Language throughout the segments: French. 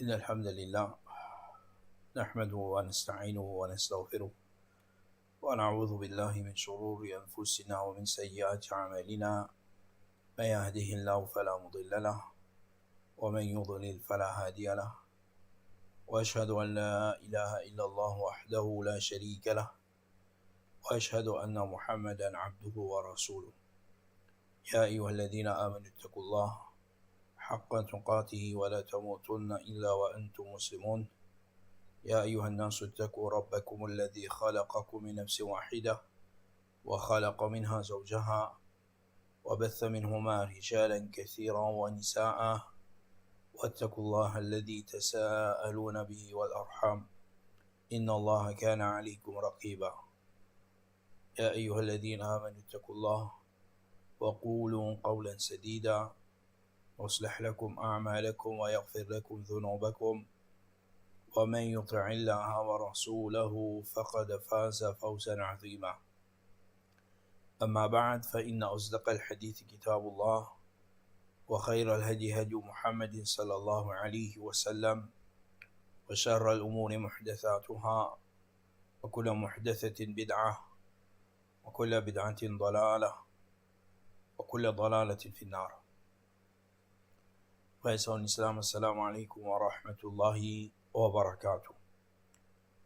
إن الحمد لله نحمده ونستعينه ونستغفره ونعوذ بالله من شرور أنفسنا ومن سيئات أعمالنا من يهده الله فلا مضل له ومن يضلل فلا هادي له وأشهد أن لا إله إلا الله وحده لا شريك له وأشهد أن محمدا عبده ورسوله يا أيها الذين آمنوا اتقوا الله حق تقاته ولا تموتن إلا وأنتم مسلمون يا أيها الناس اتقوا ربكم الذي خلقكم من نفس واحدة وخلق منها زوجها وبث منهما رجالا كثيرا ونساء واتقوا الله الذي تساءلون به والأرحام إن الله كان عليكم رقيبا يا أيها الذين آمنوا اتقوا الله وقولوا قولا سديدا يصلح لكم أعمالكم ويغفر لكم ذنوبكم ومن يطع الله ورسوله فقد فاز فوزا عظيما أما بعد فإن أصدق الحديث كتاب الله وخير الهدي هدي محمد صلى الله عليه وسلم وشر الأمور محدثاتها وكل محدثة بدعة وكل بدعة ضلالة وكل ضلالة في النار. Frères en islam, assalamu alaikum wa rahmatullahi wa barakatuh.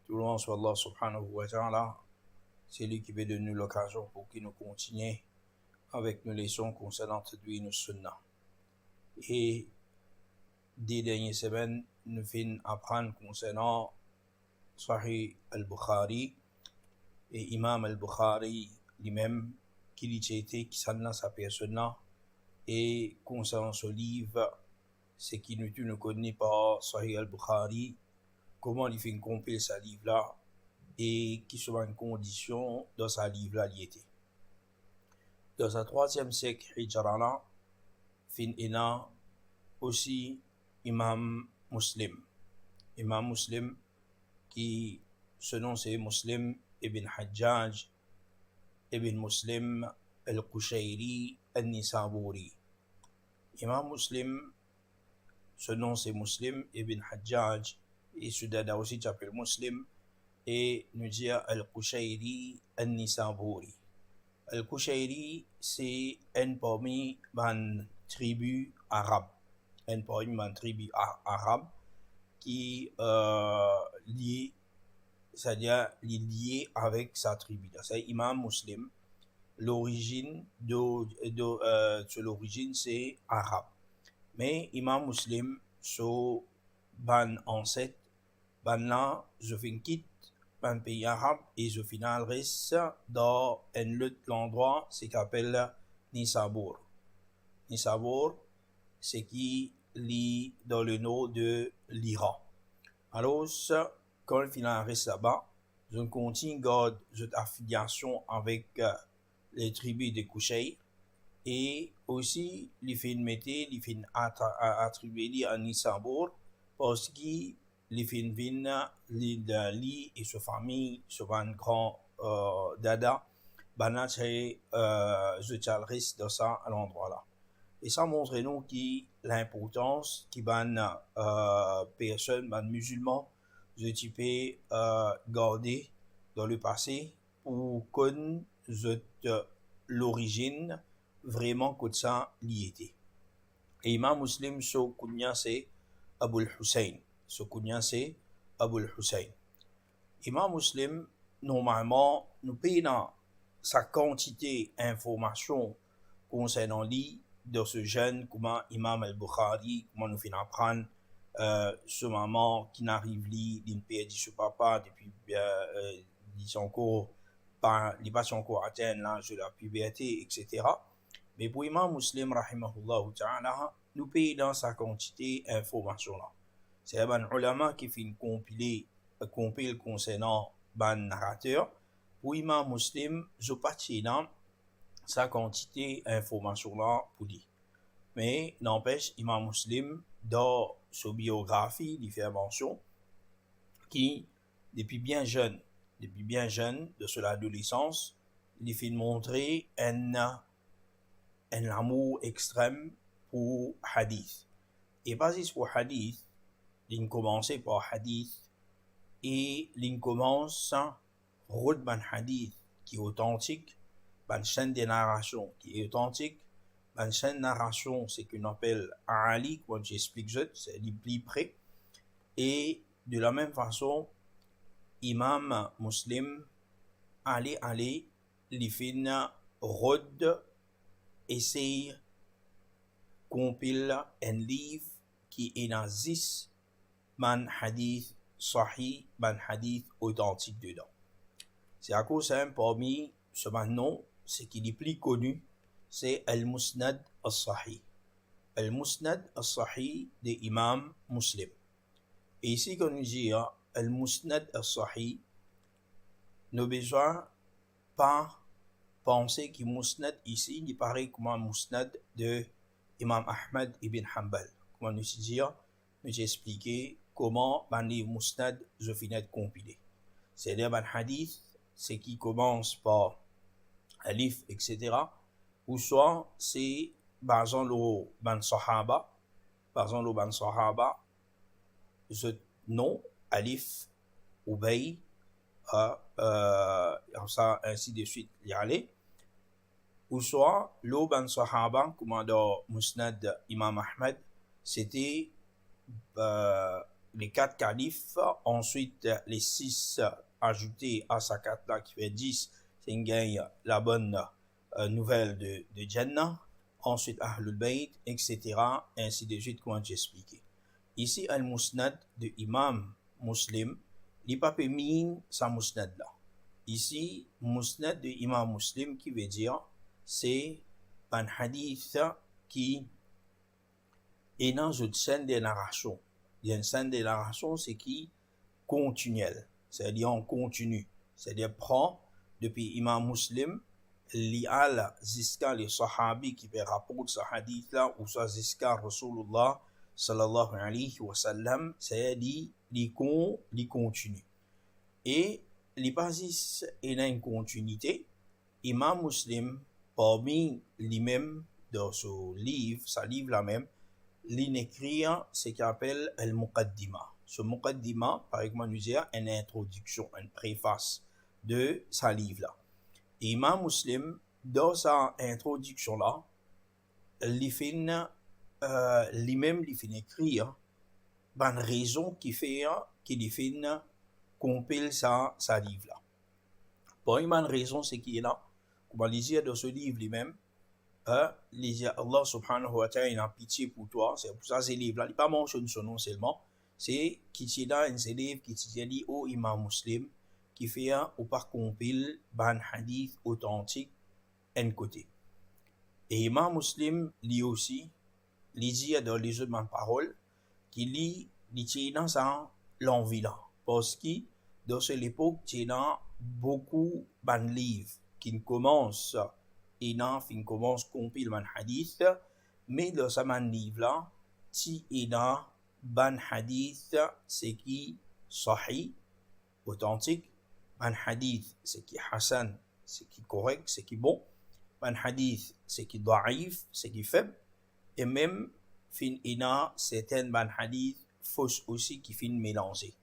Tout le monde soit Allah subhanahu wa ta'ala, c'est lui qui veut donner nous l'occasion pour qu'il nous continue avec nos leçons concernant Tadwin al-Sunnah. Et des dernières semaines, nous venons apprendre concernant Sahih al-Bukhari et Imam al-Bukhari lui-même, qui l'était, qui s'en sa personne, et concernant ce livre, c'est qui ne connaît pas Sahih al-Bukhari, comment il fait compter ce livre-là et qui sont en condition dans ce livre-là il était. Dans le 3e siècle Hijra, fin ena aussi Imam Muslim. Imam Muslim qui, ce nom c'est Muslim ibn Hajjaj ibn Muslim al-Qushayri al-Nisaburi. Imam Muslim, ce nom c'est Muslim ibn Hajjaj, et ce dada aussi s'appelle Muslim, et nous dit Al-Qushayri Al-Nisaburi. Al-Qushayri, c'est un parmi les tribus arabes, un parmi les tribus arabes qui lié, c'est-à-dire lié avec sa tribu. C'est Imam Muslim. L'origine l'origine c'est arabe. Mais Imam Muslim, so ban ancêtre, ban là, je fais quitte ban pays arabe et je final reste dans un autre endroit, c'est qu'appelle Nisabur. Nisabur, c'est qui lit dans le nord de l'Iran. Alors, quand le final reste là-bas, je continue garde cette affiliation avec les tribus de Kushay. Et aussi, les films les films attribués à Nisabur parce que les films viennent li et sa famille, ce grand dada, bana c'est je chalris dans ça à l'endroit là. Et ça montre nous qui l'importance qui ban personnes, ban musulmans, je type garder dans le passé pour connaître l'origine vraiment que ça l'y était. Et Imam Muslim, son kunya c'est Abul Hussein. Son kunya c'est Abul Hussein. Imam Muslim, normalement, nous payons sa quantité d'informations concernant lui, de ce jeune, comment Imam al-Bukhari, comment nous finissons apprendre ce maman qui n'arrive lui, d'une perdu ce papa depuis, disons encore, il passe encore atteindre l'âge de la puberté, etc. Mais pour Imam Muslim, rahimahullah ta'ala, nous payons dans sa quantité d'informations là. C'est un ulama qui fait compile concernant un narrateur. Pour Imam Muslim, je partis dans sa quantité d'informations là pour lui. Mais n'empêche, Imam Muslim, dans sa biographie, il fait mention qui, depuis bien jeune, de son adolescence, il fait montrer un amour extrême pour hadith. Et basé sur hadith, l'in commencer par hadith et l'in commence route ban hadith qui est authentique, ban chaîne de narration qui est authentique, ban chaîne de narration c'est qu'on appelle Ali, quand j'explique ça, c'est le plus près. Et de la même façon, Imam Muslim, allez, les fin rod, essaye, compile un livre qui est dans 10 man hadith sahih, man hadith authentique dedans. C'est à cause d'un parmi ce nom, ce qui est plus connu, c'est Al-Musnad al-Sahih. Al-Musnad al-Sahih de Imam Muslim. Et ici, quand on dit Al-Musnad al-Sahih, nous besoin pas penser que Musnad ici, il paraît comme un Musnad de Imam Ahmad ibn Hanbal. Comment nous dire, nous j'ai expliqué comment les Musnad je finis de compiler. C'est-à-dire un hadith, c'est qui commence par alif, etc. Ou soit c'est par exemple le ban sahaba, ce nom, alif, Ubay, ainsi de suite, y aller. Ou soit, le ban sahaba, comme dans Musnad Imam Ahmad, c'était les 4 califes, ensuite les 6 ajoutés à sa 4 là qui fait 10, c'est une gagne la bonne nouvelle de Jannah, ensuite Ahlul Bayt, etc. ainsi de suite, comme j'ai expliqué. Ici, Al-Musnad de Imam Muslim, il n'est pas permis sa Musnad là. Ici, Musnad de Imam Muslim qui veut dire, c'est un hadith qui est dans une scène de narration. Il y a une scène de narration, c'est qui continuelle, c'est-à-dire en continu. C'est-à-dire prend depuis Imam Muslim, li'al jusqu'à les sahabis qui rapportent ce hadith là, ou ça jusqu'à Rasulullah sallallahu alayhi wa sallam, c'est-à-dire les continue. Et les bases est dans une continuité. Imam Muslim, parmi lui-même, dans ce livre, sa livre là même, il écrit ce qu'il appelle le Muqaddima. Ce Muqaddima, par exemple, nous dire une introduction, une préface de sa livre là. Et Imam Muslim, dans sa introduction là, lui-même, il fait écrire une raison qui fait qu'il fait compile sa livre là. Pour une raison, c'est qu'il est là, comme on dit dans ce livre lui-même, Allah subhanahu wa ta'ala a pitié pour toi, c'est pour ça ces livres-là, il n'est pas mentionné son nom seulement, c'est qui est là, un livre qui est dit au Imam Muslim, qui fait ou par compile, ban hadith authentique, un côté. Et Imam Muslim, lui aussi, il dit dans les autres paroles, qu'il lit, il est dans sa l'envie là, parce que dans cette époque, il y a beaucoup de livres qui commencent et qui commencent à compiler un hadith, mais dans ce livre là, il y a un hadith, c'est qui sahih, authentique, un hadith, c'est qui hassan, c'est qui correct, c'est qui bon, un hadith, c'est qui da'if, c'est qui faible, et même, il y a certains hadiths fausses aussi qui finissent mélangés.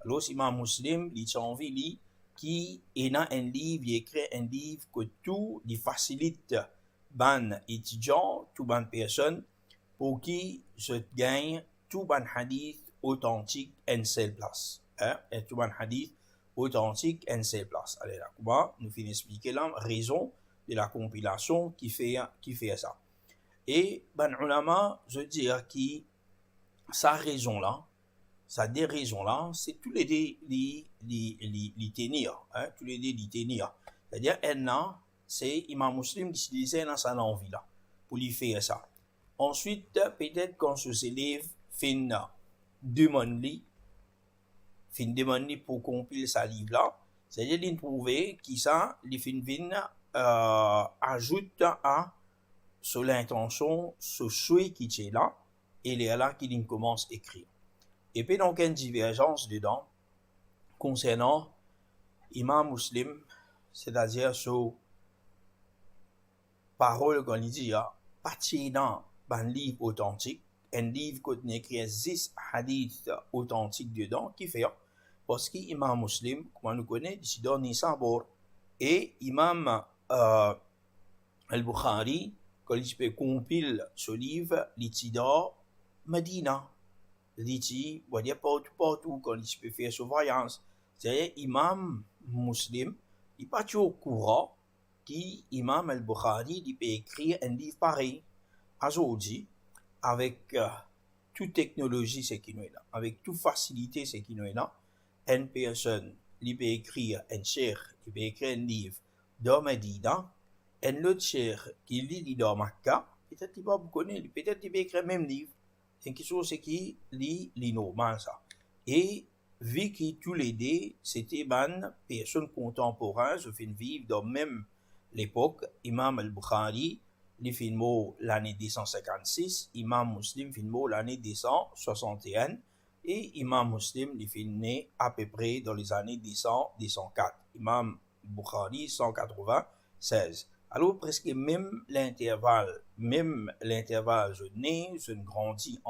Alors, si Imam Muslim, il a envie, qui est dans un livre, il écrit un livre que tout il facilite ban étudiants, tout ban personnes, pour qui je gagne tout ban hadith authentique en seule place. Et tout ban hadith authentique en seule place. Allez là, comment nous finissons expliquer la raison de la compilation qui fait ça. Et ban ulama, je veux dire qui sa raison là, ça des raisons là, c'est tous les tenir, tous les tenir. C'est-à-dire c'est Imam Muslim qui disait dans sa envie là pour lui faire ça. Ensuite, peut-être quand ce élève fin demander pour compiler sa livre là, c'est-à-dire qu'il trouver qui ça, les ajoute à sur l'intention, ce souhait qui est là, et il est là qu'il commence à écrire. Et puis donc une divergence dedans concernant Imam Muslim, c'est-à-dire sur parole qu'on dit, partie dans un livre authentique, un livre qui écrit 10 hadiths authentiques dedans, qui fait, parce qu'Imam Muslim, comme on le connaît, ici dans Nisabur, et Imam Al-Bukhari, quand il compile ce livre, il dans Medina. Il voyait partout, quand il peut faire ce voyage. C'est-à-dire, Imam Muslim, il n'est pas au courant qu'Imam Al-Bukhari, il peut écrire un livre pareil. Aujourd'hui, avec toute technologie, c'est qui nous est là, avec toute facilité, c'est qui nous est là, une personne, il peut écrire un cheikh, il peut écrire un livre dans Medina, un autre cheikh qui lit dans Makkah, peut-être qu'il va vous connaître, peut-être qu'il peut écrire le même livre. C'est quelque chose qui lit normal ça. Et vu que tous les deux, c'était des personnes contemporaines, je fais vivre dans même l'époque, Imam Al-Bukhari, il fait l'année 256, Imam Muslim fait l'année 261, et Imam Muslim il fait né à peu près dans les années 204. Imam Bukhari 196. Alors presque même l'intervalle, je nais, je grandis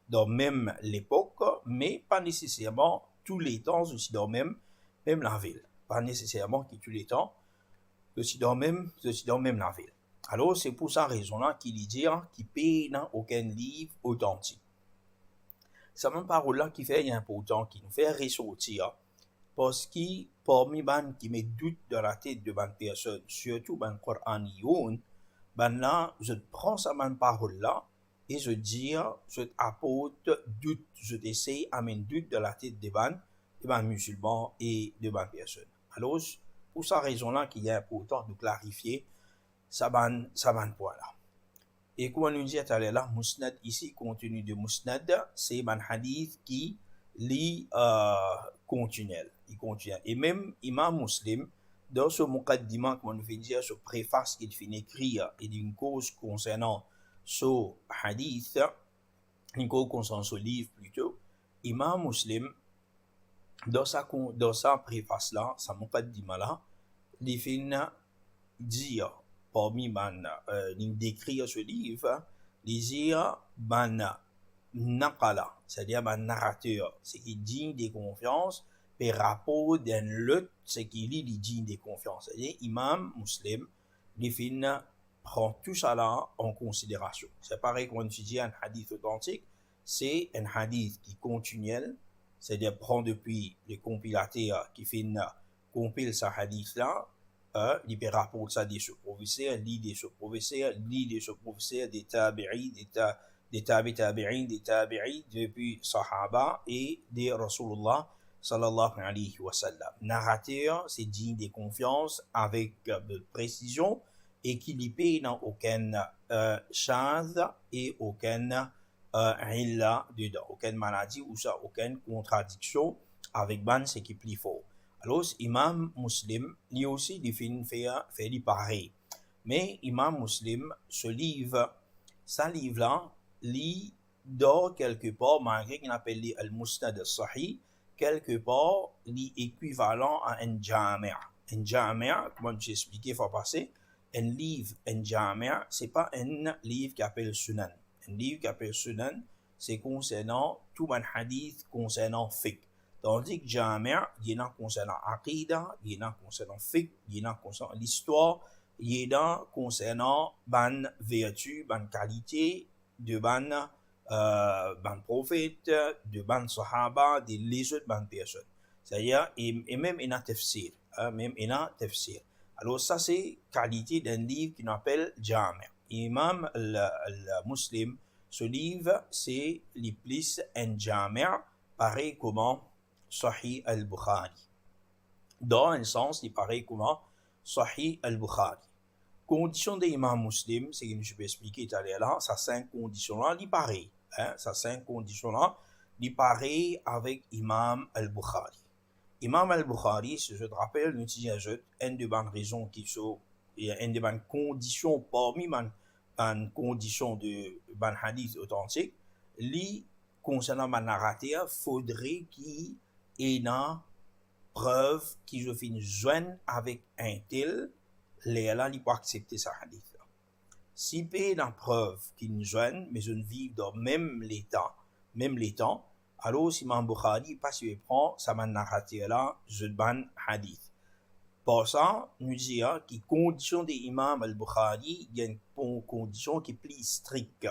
dans même l'époque, mais pas nécessairement tous les temps, je suis dans même la ville. Pas nécessairement que tous les temps, je suis dans même la ville. Alors c'est pour cette raison-là qu'il dit qu'il paye dans aucun livre authentique. C'est même parole-là qui fait important, qui nous fait ressortir. Parce que parmi les qui met doute dans la tête de bonnes personnes, surtout les Coraniyoun, là, je prends cette même parole-là et je dis, je apporte doute, je essaie d'amener doute dans la tête des musulmans et de bonnes personnes. Alors, pour cette raison-là qu'il est important de clarifier ça point-là. Et comme on nous dit tout à l'heure, Musnad ici, contenu de Musnad, c'est un hadith qui lit continuel. Et même Imam Muslim, dans ce muqaddimah, comme on nous fait dire, ce préface qu'il fait écrire et d'une cause concernant ce hadith, une cause concernant ce livre plutôt, Imam Muslim, dans sa préface-là, sa muqaddimah-là, il fait dire, parmi décrire ce livre, dire naqala, c'est-à-dire narrateur, c'est qui digne de confiance, par rapport d'un l'autre, c'est qui lit digne de confiance. C'est-à-dire, Imam Muslim, il prend tout ça là en considération. C'est pareil quand on dit un hadith authentique, c'est un hadith qui est continuel, c'est-à-dire prend depuis le compilateur qui compile ce hadith-là, il peut rapporter ça des professeurs, des professeurs, des tabi'in, des tabi'in, depuis Sahaba et des Rasulullah sallallahu alayhi wa sallam. Narrateur, c'est digne de confiance avec précision et qui n'y paye dans aucune chance et aucune illa dedans, aucune maladie ou ça, aucune contradiction avec ce qui est plus fort. Alors, Imam Muslim, lui aussi, il fait pareil. Mais Imam Muslim, ce livre-là, lit dans quelque part, malgré qu'il appelle Al-Musnad al-Sahih, quelque part, l'équivalent à un jami'. Un jami', comme j'ai expliqué fois passé, un livre, un jami', c'est pas un livre qui appelle Sunan. Un livre qui appelle Sunan, c'est concernant tout un hadith concernant fiqh. Tandis que Jami', il y en a concernant Aqidah, il y en a concernant fiqh, il y en a concernant l'histoire, il y en a concernant ban vertu, ban qualité de ban prophète, de ban sahaba, de les autres ban personnes. C'est-à-dire, et même il y a tafsir, Alors ça c'est qualité d'un livre qu'on appelle Jami'. Imam al-Muslim, ce livre c'est les plus un Jami', pareil comment Sahih al-Bukhari. Dans un sens, il paraît comment Sahih al-Bukhari. Condition de l'imam Muslim, c'est que je peux expliquer tout à l'heure là, ces 5 conditions-là, il paraît. Ces 5 conditions-là, il paraît avec Imam al-Bukhari. Imam al-Bukhari, si je te rappelle, nous disons une des bonnes raisons qui sont, une des bonnes conditions parmi les conditions de ban hadith authentique, lui, concernant ma narrateur, faudrait qu'il et dans preuve qui je finis joindre avec un tel, là, il peut accepter sa hadith. Si peut la preuve qu'ils joignent, mais ils vivent dans même temps, alors si Imam Bukhari pas si prend ça m'a narraté là, je ban hadith. Pour ça, nous disons que condition de Imam al-Bukhari, il y a une condition qui est plus stricte.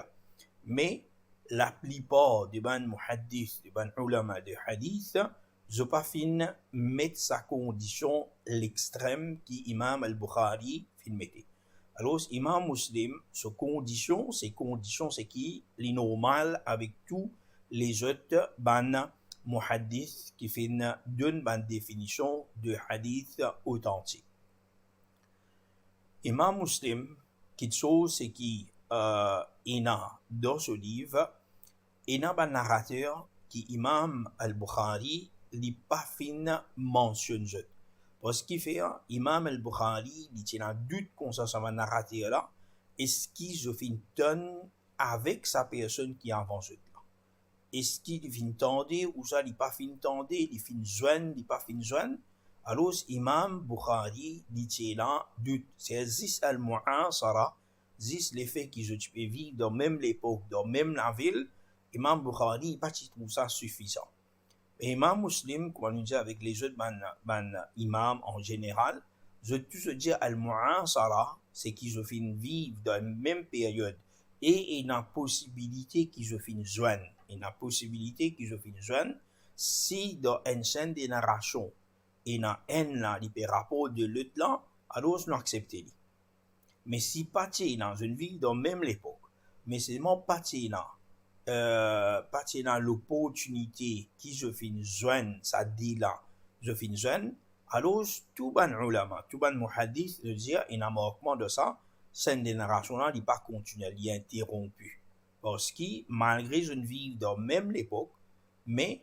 Mais la plupart des ban muhaddith, des ban ulama de hadith, je pas fin mettre sa condition l'extrême qui Imam al-Bukhari fin mettait. Alors, Imam Muslim, ses conditions, c'est qui les normal avec tous les autres ban muhaddith qui donnent une définition de hadith authentique. Imam Muslim, quelque chose c'est qui il a dans ce livre, il a un narrateur qui Imam al-Bukhari n'a pas fin mentionné. Parce qu'il fait, Imam al-Bukhari, il tient un doute concernant ce narrateur là, est-ce qu'il se fait une tonne avec sa personne qui a avancé là? Est-ce qu'il fin tendre ou ça il pas fin tendre, il fin joindre, il pas fin joindre? Alors Imam Bukhari dit là doute, c'est juste al-mu'asara, juste l'effet qu'ils ont pu vivre dans même l'époque, dans même la ville. Imam Bukhari pas trouve ça suffisant. Et Imam Muslim, comme on nous dit avec les autres imams en général, je tout se dire al-mu'asara, c'est qu'ils ont fin vivre dans la même période et il y a possibilité qu'ils ont fin joindre. Il y a possibilité qu'ils ont fin joindre si dans une scène de narration il y a un rapport de l'autre là, alors on accepte. Mais si parti dans une vie dans même l'époque, mais c'est mon parti là, l'opportunité qui je finis joindre, ça dit là, je finis joindre, alors tout ban ulama, tout ban muhaddith de dire il y a un manquement de ça, cette génération là, il pas continué, il est interrompu. Parce que malgré je ne vis dans même l'époque, mais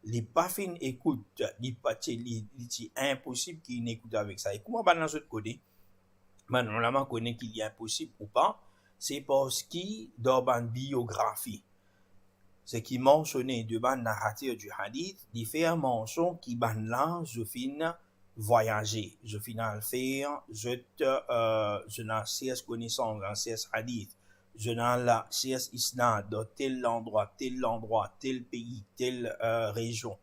les pas fin écoute, les c'est impossible qu'ils n'écoutent avec ça. Et comment ban dans ce côté, ban ulama connaît qu'il est impossible ou pas, c'est parce qu'il dans une biographie. Ce qui mentionné de ban narrateur du hadith, il fait mention qui ban là, je finis voyager, je finis à le faire, je n'ai CS connaissance, un CS hadith, je n'ai la CS isnad dans tel endroit, tel pays, telle région,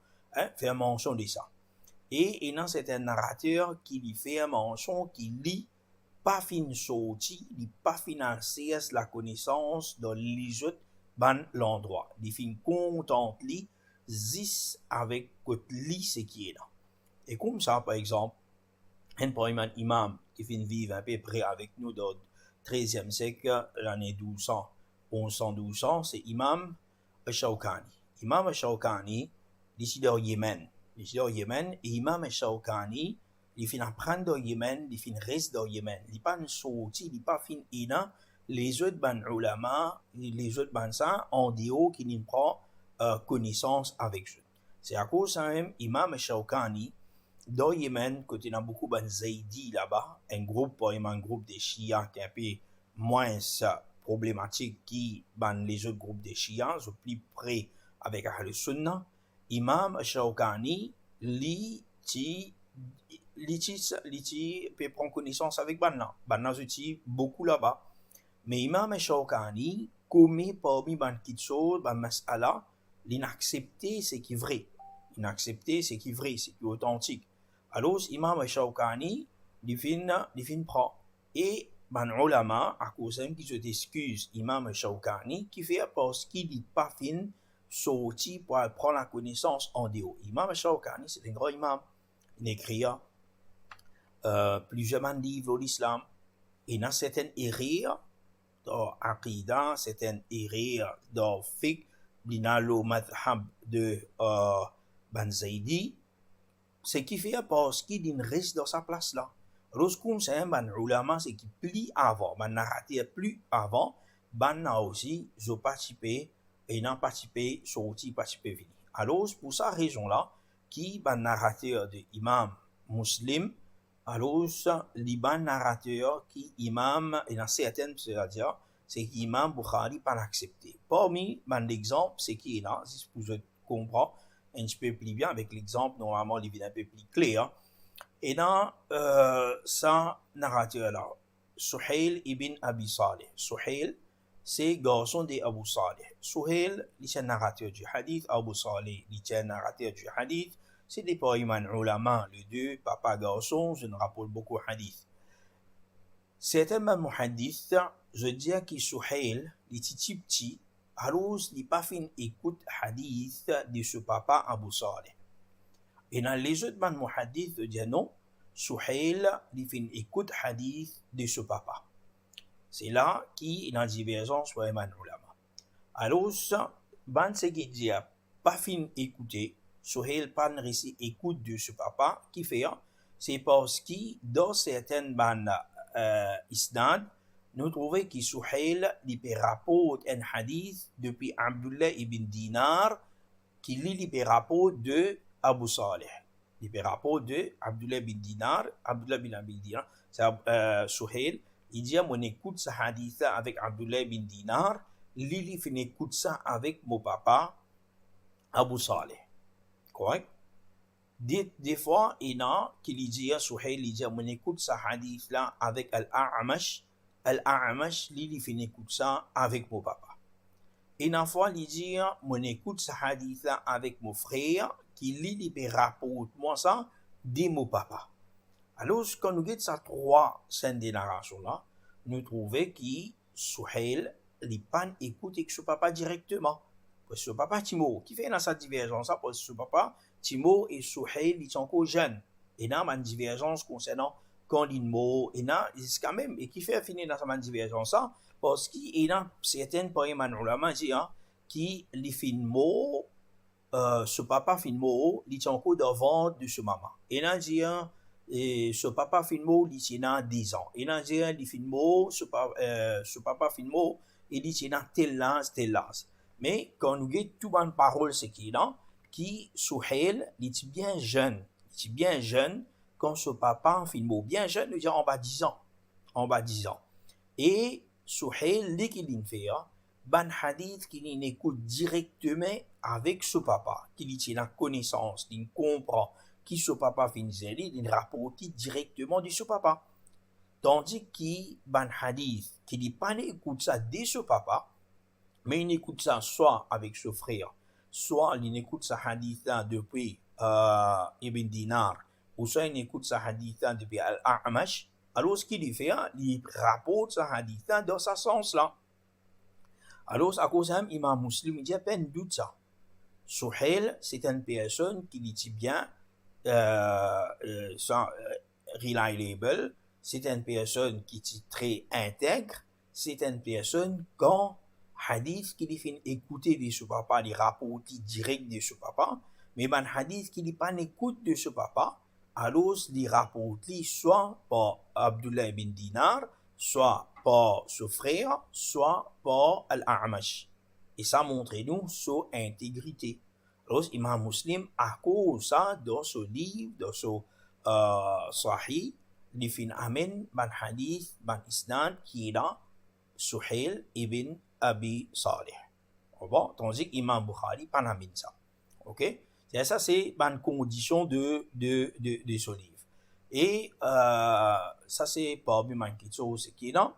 faire mention de ça. Et il c'est un narrateur qui lui fait mention, qui lit pas fin sorti, il pas financé la connaissance dans les autres ban l'endroit. Il fin content li, zis avec quoi li ce qui est là. Et comme ça, par exemple, un imam qui fin vivre à peu près avec nous dans le 13e siècle, l'année 1200, 1100, c'est Imam al-Shawkani. Imam al-Shawkani, ici dans Yémen. Et Imam al-Shawkani, il fin apprendre au Yémen, il fin rester au Yémen. Il pas sorti, il pas fin ina. Les autres ban ulama, les autres ban ça, en dehors qui n'y prend connaissance avec eux. C'est à cause de même, Imam al-Shawkani, dans le Yémen, côté dans beaucoup ban Zaidi là-bas, un groupe de Shia qui est un peu moins problématique qui ban les autres groupes de Shia, sont plus près avec Ahl Sunnah. Imam al-Shawkani, lui peut prendre connaissance avec Banna. Banna utilise beaucoup là-bas. Mais Imam al-Shawkani, commet parmi ban kitso, ban mas'ala, l'inaccepté ce qui est vrai. L'inaccepté ce qui est vrai, ce qui est authentique. Alors, Imam al-Shawkani, il fin prend. Et ban ulama, à cause même qui se excuse, Imam al-Shawkani, qui fait parce qu'il n'est pas fin sorti pour prendre la connaissance en dehors. Imam al-Shawkani, c'est un grand imam. Il écrit plusieurs livres de l'islam. Et dans certaines erreurs, dans Aqidah, certaines erreurs dans Fiqh, dans le madhab de Ban Zaidi, ce qui fait parce qu'il reste dans sa place là. Lorsqu'on sait un ban ulama, c'est qui plus avant, ban narrateur plus avant, ban a aussi, je participé, et n'a participé, sorti, participé, vini. Alors, pour sa raison là, qui ban narrateur de Imam Muslim, alors, les ban narrateur qui Imam, et dans certaines, c'est-à-dire, c'est qu'Imam Bukhari pas accepté. Parmi l'exemple, c'est qui est là, si vous comprenez un petit peu plus bien avec l'exemple, normalement, il est un peu plus clair. Et dans ça narrateur là, Suhail ibn Abi Saleh. Suhail, c'est garçon d'Abu Saleh. Suhail, il est narrateur du hadith. Abu Saleh, il est narrateur du hadith. C'est des païmans ulama, les deux, papa garçon, je ne rapporte beaucoup hadith. Certains muhaddith, je dis que Suhail, il est petit, alors il n'a pas fait écoute hadith de ce papa Abu Saleh. Et dans les autres muhaddith, je dis non, Suhail, il fait écoute hadith de ce papa. C'est là qu'il y a une divergence pour les ulama. Alors, ban ce qui dit pas fin écouter, Suhail pas réussi écoute de ce papa, qui fait, c'est parce que dans certaines bandes isnad, nous trouvons que Suhail il rapporte un hadith depuis Abdullah ibn Dinar, qui lit le rapport de Abu Saleh. Le rapport de Abdullah ibn Dinar, c'est Suhail. Il dit, on écoute ce hadith avec Abdullah ibn Dinar, Lili fin écoute ça avec mon papa, Abu Saleh. Correct? Des fois, il y a qui dit, Suhail, il dit, on écoute ce hadith là avec Al-A'amash. Al-A'amash, Lili fin écoute ça avec mon papa. Et une fois, il dit, on écoute ce hadith là avec mon frère, qui lit les rapports, moi ça, de mon papa. Alors, quand nous avons ces trois scènes de narration là, nous trouvons que Suhail n'est pas écouté avec ce papa directement. Parce que ce papa Timo, qui fait dans cette divergence, parce que ce papa Timo et Suhail, ils sont encore jeunes. Et dans une divergence concernant quand il mot, et là, c'est quand même, et qui fait finir dans cette divergence là, parce qu'il y a certaines poèmes ulama qui les filment, ce papa filmo, il est encore devant de ce maman. Et là, et ce papa filmo, il est dans 10 ans. Et là, il filmo, ce papa filmo, il est dans tel âge. Mais quand nous avons tout bonne parole, c'est qu'il est qui Suhail, il est bien jeune. Il est bien jeune quand ce papa filmo. Bien jeune, nous disons en bas 10 ans. En bas 10 ans. Et Suhail, dès qu'il fait, ban hadith qu'il écoute directement avec ce papa, qu'il a la connaissance, qu'il comprend qui ce papa finit, il rapporte directement de ce papa. Tandis qu'il ban hadith qu'il n'est pas écoute ça de ce papa, mais il écoute ça soit avec ce frère, soit il écoute ça hadith là depuis Ibn Dinar, ou soit il écoute ça hadith là depuis Al-A'amash. Alors, ce qu'il fait, il rapporte ce hadith là dans ce sens-là. Alors, à cause d'un imam muslim, il dit à peine doute ça. Suhail, c'est une personne qui dit bien, reliable, c'est une personne qui est très intègre, c'est une personne quand hadith qui dit fin écouter de ce papa, les rapports directs de ce papa, mais ben hadith qui dit pas écoute de ce papa, alors les rapports soit par Abdullah ibn Dinar, soit par ce frère, soit par Al-A'mash. Et ça montre nous son intégrité. Alors, Imam Muslim, à cause ça, dans ce livre, dans ce Sahih, il fin amen, ban hadith, ban isnad, qui est là, Suhail ibn Abi Saleh. Bon, tandis qu'Imam Bukhari, pas amen ça. Ok? Ça, c'est une condition de ce livre. Et ça, c'est parmi les choses qui est là.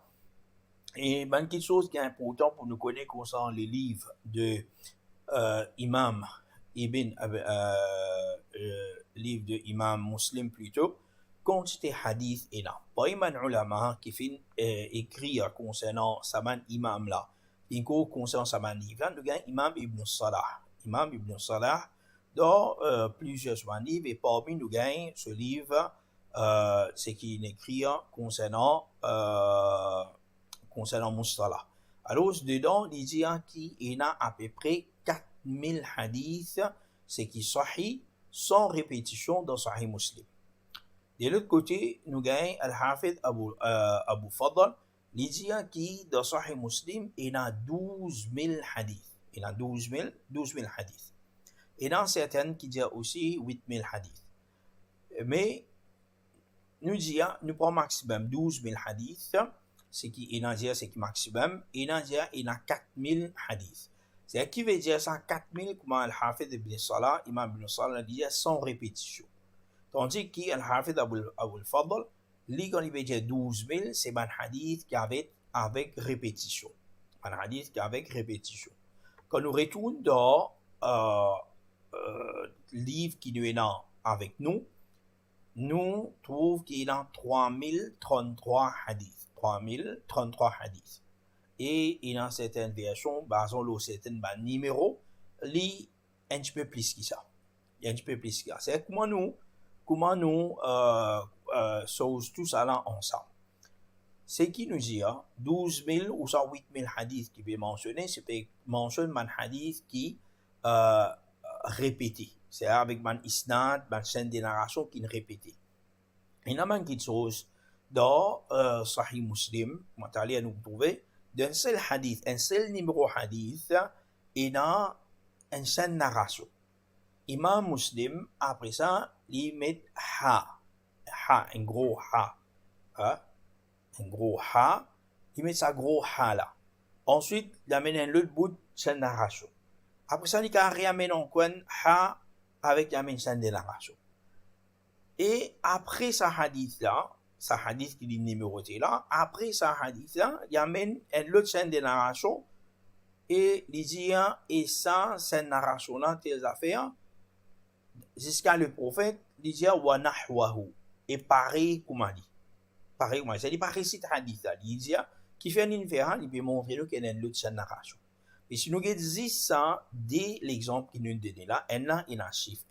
Et une chose qui est importante pour nous connaître concernant les livres de Imam Ibn, livre de Imam Muslim plutôt, quantité hadith est là. Pas Imam ulama qui fait écrit concernant Saman Imam là. Il concernant Saman livre, nous avons Imam Ibn Salah. Imam Ibn Salah, dans plusieurs livres, et parmi nous avons ce livre, c'est qu'il écrit concernant Mustalah. Alors, dedans, il dit qu'il y a à peu près 4000 hadiths, c'est qui sahih, sans répétition dans Sahih Muslim. De l'autre côté, nous avons Al-Hafid Abu Fadl, il dit que dans Sahih Muslim, il y a 12 000 hadiths. Il y a 12 000 hadiths. Et dans certaines qui disent aussi 8 000 hadiths. Mais, nous disons, nous prenons maximum 12 000 hadiths, c'est qui est c'est qui maximum, et il y a 4000 hadiths. C'est qui veut dire ça 4000 comme Al-Hafid ibn Salah, Imam ibn Salah dit sans répétition. Tandis qu'Al-Hafid Abu Fadl, Li, quand il veut dire 12 000, c'est un hadith qui avec répétition. Un hadith qui avec répétition. Quand nous retournons dans livre qui nous est là avec nous, nous trouvons qu'il y a 3033 hadiths. 3033 hadiths. Et il y a certaines versions, basant sur certains numéros, il y a un petit peu plus que ça. C'est comment nous sommes tous allés ensemble. Ce qui nous dit 12 000 ou 8 000 hadiths qui est mentionné, c'est mentionner un hadith qui répété. C'est avec un isnad, un chaîne de narration qui est répété. Il y a une petite chose dans Sahih Muslim, nous trouver d'un seul hadith, un seul numéro hadith, il y a une chaîne narration. Imam Muslim, après ça, il met ha, un gros ha. Un gros ha, il met sa gros ha là. Ensuite, il amène un autre bout de chaîne narration. Après ça, il amène un coin ha avec une chaîne de narration. Et après sa hadith là, sa hadith qui est numéroté là, après sa hadith là, il amène une autre chaîne de narration et il dit, et ça, cette narration là, tes affaires, jusqu'à le prophète, il dit, wa nahwahu, et pareil comme il dit. Pareil comme il dit, c'est-à-dire pareil cette hadith là, il dit, qui fait une différence, il peut montrer nous qu'il y a une autre chaîne de narration. Et si nous disons ça, dès l'exemple qu'il nous donne là, il y a un chiffre,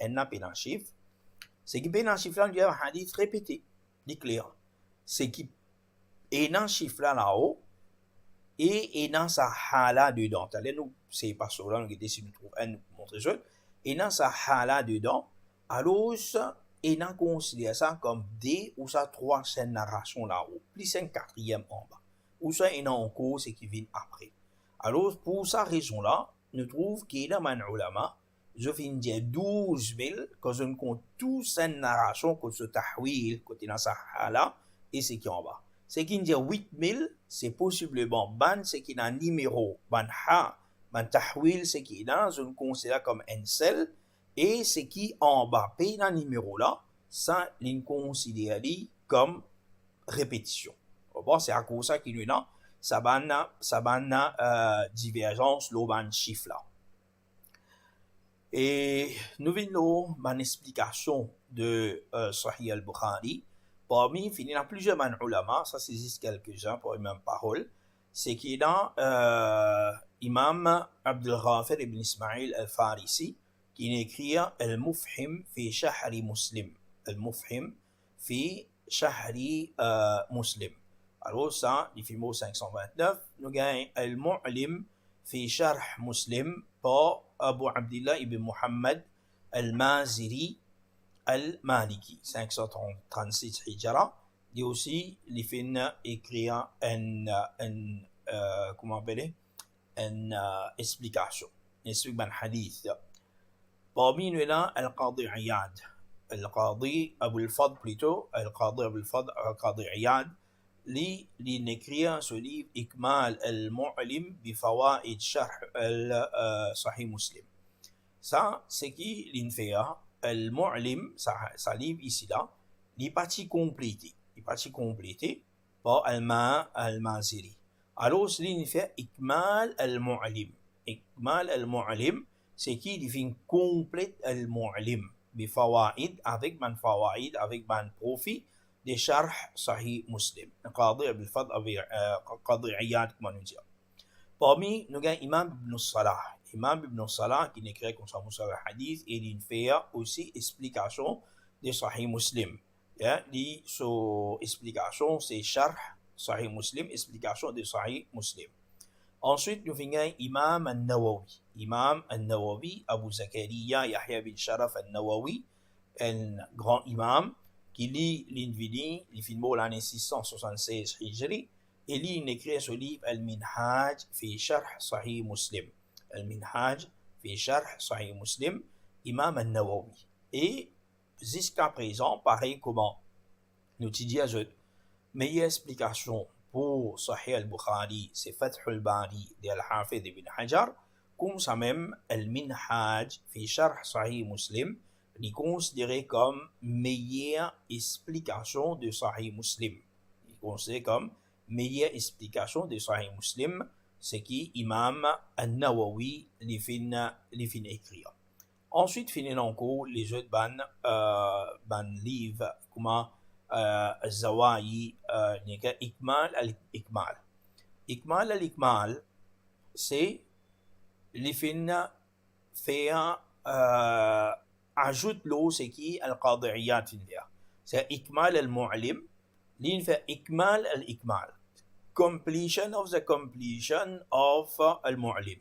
c'est qui peut un chiffre là, il y a un hadith répété, dit clair. C'est qui est un chiffre là-haut, et est dans sa hala dedans. Nous, c'est pas ça là, nous décidons de trouver un, nous montrer ça. Et dans sa hala dedans, alors, et on considère ça comme deux ou ça trois scènes narration là-haut, plus un quatrième en bas. Ou ça, il y a encore ce qui vient après. Alors, pour sa raison-là, nous trouvons qu'il y a un ulama, je viens de dire 12 000, quand on compte tous ces narrations, quand ce tahwil, côté dans sa hala, et ce qui est en bas. Ce qui dit 8 000, c'est possiblement ban, ce qui est un numéro, ban ha, ban tahwil, ce qui est dans, on considère comme un seul, et ce qui est en bas, pays dans le numéro là, ça, l'on considère comme répétition. Bon, c'est à cause ça qu'il y a ça banna divergence, le ban chiffre là. Et nous venons une explication de Sahih al-Bukhari. Parmi, il y a plusieurs ulama, ça c'est juste quelques-uns pour les mêmes paroles. C'est qu'il y a Imam Abdul Ghafir ibn Ismail al-Farisi qui écrit Al-Mufhim fi Shahri Muslim. Al-Mufhim fi Shahri Muslim. Alors ça, il fait mot 529. Nous avons Al-Mu'lim fi Sharh Muslim par Abu Abdillah ibn Muhammad al-Maziri al-Maliki, 536 Hijra. Il y a aussi, il fait écrire une explication, un hadith. Parmi nous là, Al-Qadi Iyad. Al-Qadi Abu al-Fadl plutôt, Al-Qadi Abu al-Fadl, Al-Qadi Iyad, li écrit ce livre Ikmal al-Mu'lim bi Fawaid Sharh al-Sahih Muslim. Ça, c'est qui l'infait al-Mu'lim, ça livre ici là, il est parti complété. Il est parti complété par al-Maziri. Alors, c'est l'infait Ikmal al-Mu'lim. Ikmal al-Mu'lim, c'est qui il complète al-Mu'lim bi Fawaid, avec man Fawaid, avec man profit, de Sharh Sahih Muslim. Qadi Abul Fadl, Qadi Iyad, comme on dit. Parmi nous, avons Imam Ibn Salah. Imam Ibn Salah, qui écrit comme ça, le hadith, et il fait aussi explication de Sahih Muslim. Son explication, c'est Sharh Sahih Muslim, explication de Sahih Muslim. Ensuite, nous avons Imam al-Nawawi. Imam al-Nawawi, Abu Zakaria, Yahya bin Sharaf al-Nawawi, un grand imam, qui lit l'individu, il filme l'année 676 Hijri, et il écrit ce livre Al-Minhaj fi Sharh Sahih Muslim. Al-Minhaj fi Sharh Sahih Muslim, Imam al-Nawawi. Et jusqu'à présent, pareil comment nous disons, meilleure explication pour Sahih al-Bukhari, c'est Fath al-Bari de Al-Hafidh ibn Hajar, comme ça même Al-Minhaj fi Sharh Sahih Muslim, est considéré comme meilleure explication de Sahih Muslim. Il est considéré comme meilleure explication de Sahih Muslim, ce qui Imam Al-Nawawi les fin écrire. Ensuite, finir encore les autres ban livres, comme Zawayi, Ikmal al-Ikmal. Ikmal al-Ikmal, c'est les fin faire ajoute l'eau, c'est qui al-Qadiyat finir. C'est Ikmal al-Mu'lim, l'in fait Ikmal al-Ikmal. Completion of the completion of al-Mu'lim.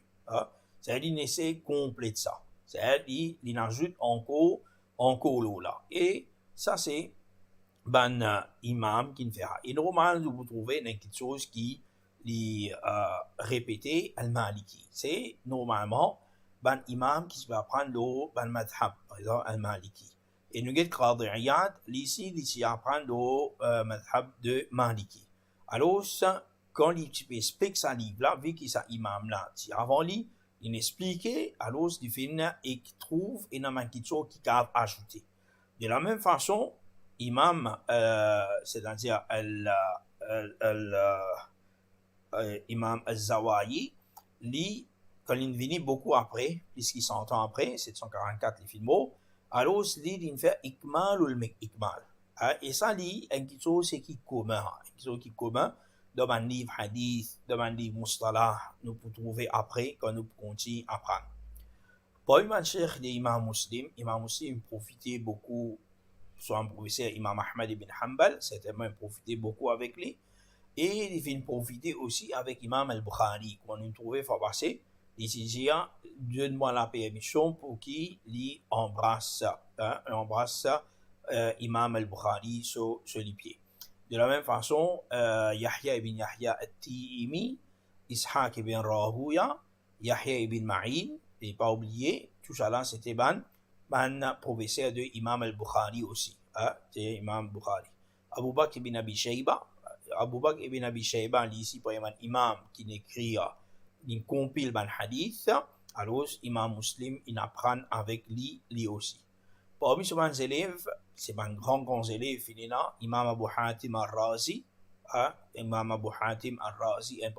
C'est-à-dire, c'est complète ça. C'est-à-dire, il ajoute encore l'eau là. Et ça, c'est imam qui fait. Et normalement, vous trouvez quelque chose qui est répété al-Maliki. C'est normalement imam qui va prendre l'eau madhab, par exemple al-Maliki. Et nous avons Qadiyat, ici apprendre l'eau madhab de Maliki. Alors, quand il explique ça livre-là, vu qu'il s'est imam là, avant lui, il explique, alors il fait et qu'il trouve énormément de choses qu'il a ajouté. De la même façon, imam, c'est-à-dire imam al-Zawayi, lui, quand il vient beaucoup après, puisqu'il s'entend après, 744 les films, alors lui, il fait ikmal ou ikmal. Et ça, lui, quelque chose qui est commun, quelque chose qui est commun, dans un livre hadith, dans un livre mustalah, nous pouvons trouver après, quand nous continuons à apprendre. Pour le cheikh de Imam Muslim profitait beaucoup, soit un professeur Imam Ahmad ibn Hanbal, certainement profitait beaucoup avec lui, et il vient profiter aussi avec Imam al-Bukhari, qu'on nous trouvait fois passé. Il dit, donne-moi la permission pour qu'il embrasse Imam al-Bukhari sur les pieds. De la même façon, Yahya ibn Yahya al-Timi, Ishaq ibn Rahuya, Yahya ibn Ma'in, et pas oublié, tout ça là, c'était professeur de Imam al-Bukhari aussi. C'est Imam Bukhari. Abu Bakr ibn Abi Shayba, ici, par exemple, imam qui écrit, il compile un hadith, alors Imam Muslim, il apprend avec lui aussi. Parmi ses élèves, c'est un grand élève, Imam Abu Hatim al-Razi, Imam Abu Hatim al-Razi, un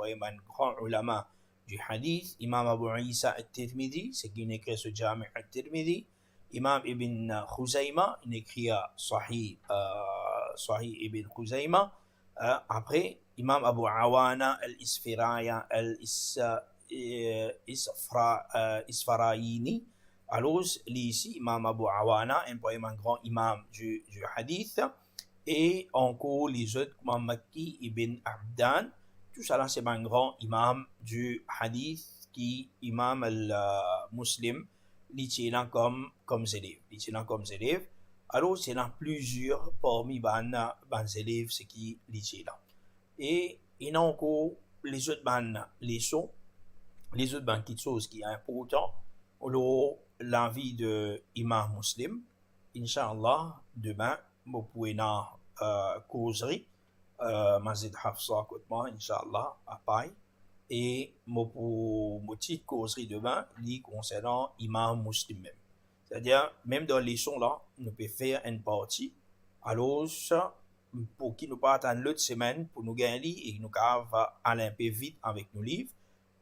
grand ulama du hadith, Imam Abu Isa al-Tirmidhi, c'est qui écrit ce Jami' al-Tirmidhi, Imam Ibn Khuzayma, il écrit Sahih Ibn Khuzayma, après, Imam Abu Awana al-Isfarayini. Alors, ici, Imam Abu Awana, un grand imam du hadith. Et encore les autres, comme Makki ibn Abdan. Tout ça là, c'est un grand imam du hadith qui, Imam al-Muslim, l'itient comme élève. Alors, c'est dans plusieurs parmi les élèves qui lisent là. Et il y a encore les autres leçons, les autres petites choses qui sont importantes pour la vie de Imam Muslim. Inch'Allah, demain, vous pouvez avoir causerie, Masjid Hafsa, Inch'Allah, à Paris. Et mon petite causerie demain, concernant Imam Muslim même. C'est-à-dire, même dans les leçons là, nous pouvons faire une partie. Alors, pour qu'il nous pas attendre l'autre semaine, pour nous gagner et nous aller un peu vite avec nos livres.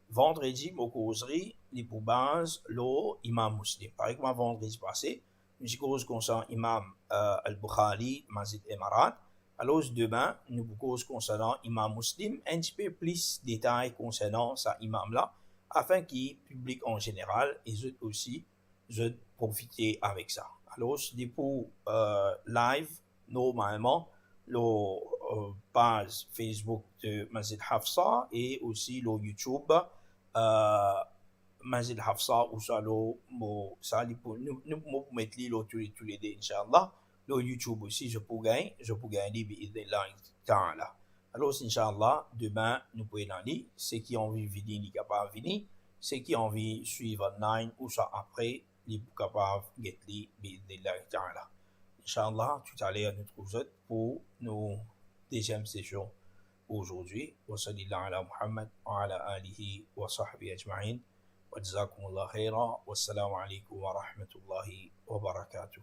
Vendredi, mon causerie, les pour base, l'imam Muslim. Par exemple, vendredi passé, nous cause concernant Imam al-Bukhari, Masjid Emirat. Alors, demain, nous cause concernant Imam Muslim, un petit peu plus de détails concernant ça imam là, afin qu'il publie en général et eux aussi, je profiter avec ça. Alors, c'est pour live, normalement, la page Facebook de Masjid Hafsa et aussi le YouTube Masjid Hafsa ou ça, nous mettre tous les deux, Inch'Allah. Le YouTube aussi, je peux gagner là. Alors, Inch'Allah, demain, nous pouvons aller. Ceux qui ont envie de venir, ils sont capables de venir. Ceux qui ont envie de suivre online ou ça après, les capables de là. Inch'Allah, tout à l'heure, nous trouvons pour nos deuxième session aujourd'hui. Wa sallallahu ala Muhammad wa ala alihi wa sahbihi ajma'in. Wa jazakumullah khaira. Wassalamu alaikum wa rahmatullahi وبركاته.